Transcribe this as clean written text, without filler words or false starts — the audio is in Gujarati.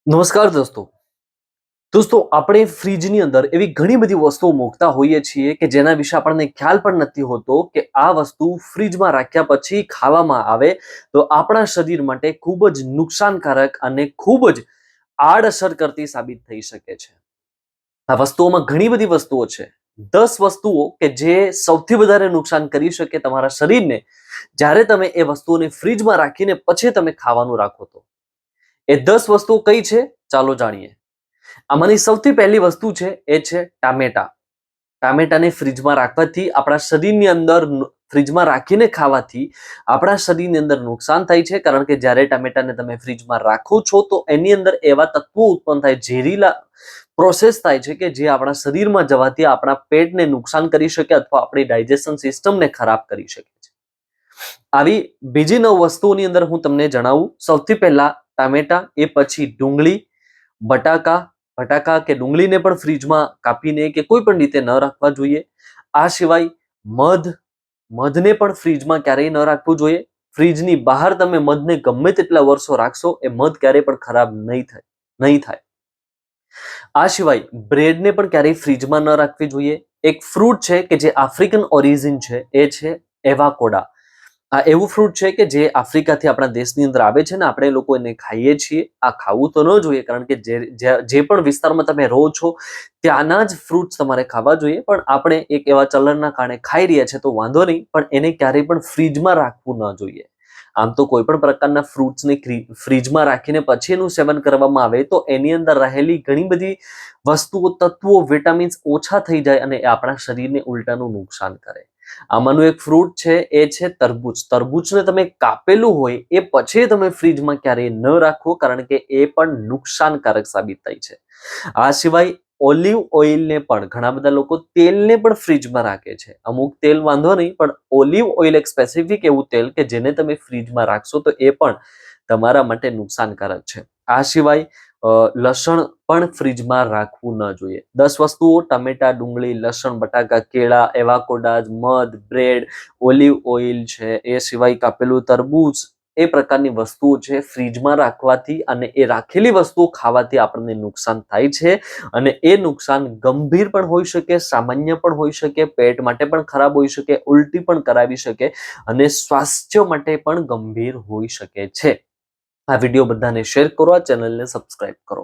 નમસ્કાર દોસ્તો આપણે ફ્રીજની અંદર એવી ઘણી બધી વસ્તુઓ મૂકતા હોઈએ છીએ કે જેના વિશે આપણને ખ્યાલ પણ નથી હોતો કે આ વસ્તુ ફ્રીજમાં રાખ્યા પછી ખાવામાં આવે તો આપણા શરીર માટે ખૂબ જ નુકસાનકારક અને ખૂબ જ આડઅસર કરતી સાબિત થઈ શકે છે. આ વસ્તુઓમાં ઘણી બધી વસ્તુઓ છે. 10 વસ્તુઓ કે જે સૌથી વધારે નુકસાન કરી શકે તમારા શરીરને જ્યારે તમે એ વસ્તુઓને ફ્રીજમાં રાખીને પછી તમે ખાવાનું રાખો તો. એ 10 વસ્તુઓ કઈ છે? ચાલો જાણીએ. આમાંની સૌથી પહેલી વસ્તુ છે એ છે ટામેટા. ટામેટાને ફ્રીજમાં રાખવાથી આપણા શરીરની અંદર ફ્રીજમાં રાખીને ખાવાથી આપણા શરીરની અંદર નુકસાન થાય છે, કારણ કે જ્યારે ટામેટાને તમે ફ્રીજમાં રાખો છો તો એની અંદર એવા તત્વો ઉત્પન્ન થાય, ઝેરીલા પ્રોસેસ થાય છે કે જે આપણા શરીરમાં જવાથી આપણા પેટને નુકસાન કરી શકે અથવા આપણી ડાયજેશન સિસ્ટમને ખરાબ કરી શકે છે. આવી બીજી 9 વસ્તુઓની અંદર હું તમને જણાવું. સૌથી પહેલા ટામેટા, એ પછી ડુંગળી, બટાકા કે ડુંગળીને પણ ફ્રીજમાં કાપીને કે કોઈ પણ રીતે ન રાખવા જોઈએ. આ સિવાય મધને પણ ફ્રીજમાં ક્યારેય ન રાખવું જોઈએ. ફ્રીજની બહાર તમે મધને ગમે તેટલા વર્ષો રાખશો, એ મધ ક્યારેય પણ ખરાબ નહીં થાય. આ સિવાય બ્રેડને પણ ક્યારેય ફ્રીજમાં ન રાખવી જોઈએ. એક ફ્રૂટ છે કે જે આફ્રિકન ઓરિજિન છે, એ છે એવાકોડા. આ એવું ફ્રૂટ છે કે જે આફ્રિકાથી આપણા દેશની અંદર આવે છે ને આપણે લોકો એને ખાઈએ છીએ. આ ખાવું તો ન જોઈએ, કારણ કે જે પણ વિસ્તારમાં તમે રહો છો ત્યાંના જ ફ્રૂટ્સ તમારે ખાવા જોઈએ. પણ આપણે એક એવા ચલણના કારણે ખાઈ રહ્યા છે તો વાંધો નહીં, પણ એને ક્યારેય પણ ફ્રીજમાં રાખવું ન જોઈએ. આમ તો કોઈ પણ પ્રકારના ફ્રૂટ્સને ફ્રીજમાં રાખીને પછી એનું સેવન કરવામાં આવે તો એની અંદર રહેલી ઘણી બધી વસ્તુઓ, તત્વો, વિટામિન્સ ઓછા થઈ જાય અને એ આપણા શરીરને ઉલટાનું નુકસાન કરે. આમાંનું એક ફ્રૂટ છે એ છે તરબૂચ. તરબૂચને તમે કાપેલું હોય એ પછી તમે ફ્રીજમાં ક્યારેય ન રાખો, કારણ કે એ પણ નુકસાનકારક સાબિત થાય છે. આ સિવાય ઓલિવ ઓઇલને પણ ઘણા બધા લોકો તેલને પણ ફ્રીજમાં રાખે છે. અમુક તેલ વાંધો નહીં, પણ ઓલિવ ઓઇલ એક સ્પેસિફિક એવું તેલ કે જેને તમે ફ્રીજમાં રાખશો તો એ પણ તમારા માટે નુકસાનકારક છે. આ સિવાય લસણ પણ ફ્રીજમાં રાખવું ન જોઈએ. 10 વસ્તુઓ: ટામેટા, ડુંગળી, લસણ, બટાકા, કેળા, એવાકોડા, મધ, બ્રેડ, ઓલિવ ઓઇલ છે, એ સિવાય કાપેલું તરબૂચ, એ પ્રકારની વસ્તુઓ છે ફ્રીજમાં રાખવાથી અને એ રાખેલી વસ્તુઓ ખાવાથી આપણને નુકસાન થાય છે. અને એ નુકસાન ગંભીર પણ હોઈ શકે, સામાન્ય પણ હોઈ શકે, પેટ માટે પણ ખરાબ હોઈ શકે, ઉલટી પણ કરાવી શકે અને સ્વાસ્થ્ય માટે પણ ગંભીર હોઈ શકે છે. આ વિડીયો બધાને શેર કરો, આ ચેનલને સબસ્ક્રાઇબ કરો.